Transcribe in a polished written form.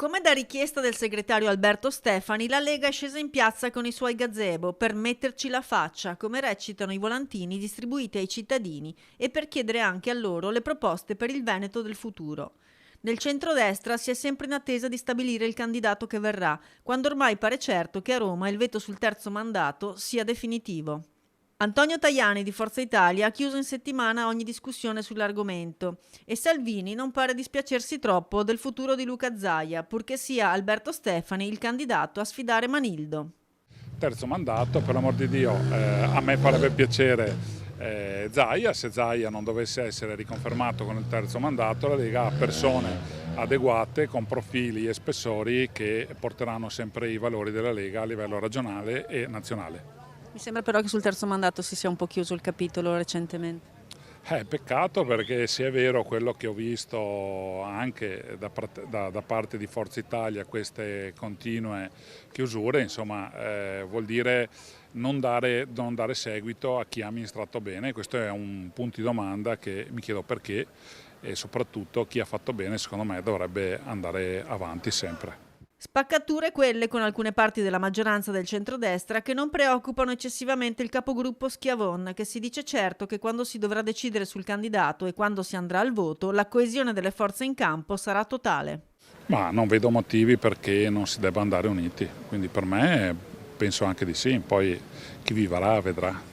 Come da richiesta del segretario Alberto Stefani, la Lega è scesa in piazza con i suoi gazebo per metterci la faccia, come recitano i volantini distribuiti ai cittadini, e per chiedere anche a loro le proposte per il Veneto del futuro. Nel centrodestra si è sempre in attesa di stabilire il candidato che verrà, quando ormai pare certo che a Roma il veto sul terzo mandato sia definitivo. Antonio Tajani di Forza Italia ha chiuso in settimana ogni discussione sull'argomento e Salvini non pare dispiacersi troppo del futuro di Luca Zaia, purché sia Alberto Stefani il candidato a sfidare Manildo. Terzo mandato, per l'amor di Dio, a me farebbe piacere Zaia. Se Zaia non dovesse essere riconfermato con il terzo mandato, la Lega ha persone adeguate con profili e spessori che porteranno sempre i valori della Lega a livello regionale e nazionale. Mi sembra però che sul terzo mandato si sia un po' chiuso il capitolo recentemente. Peccato, perché se è vero quello che ho visto anche da parte di Forza Italia, queste continue chiusure, insomma, vuol dire non dare seguito a chi ha amministrato bene. Questo è un punto di domanda che mi chiedo perché, e soprattutto chi ha fatto bene secondo me dovrebbe andare avanti sempre. Spaccature quelle con alcune parti della maggioranza del centrodestra che non preoccupano eccessivamente il capogruppo Schiavon, che si dice certo che quando si dovrà decidere sul candidato e quando si andrà al voto, la coesione delle forze in campo sarà totale. Ma non vedo motivi perché non si debba andare uniti, quindi per me penso anche di sì, poi chi vivrà vedrà.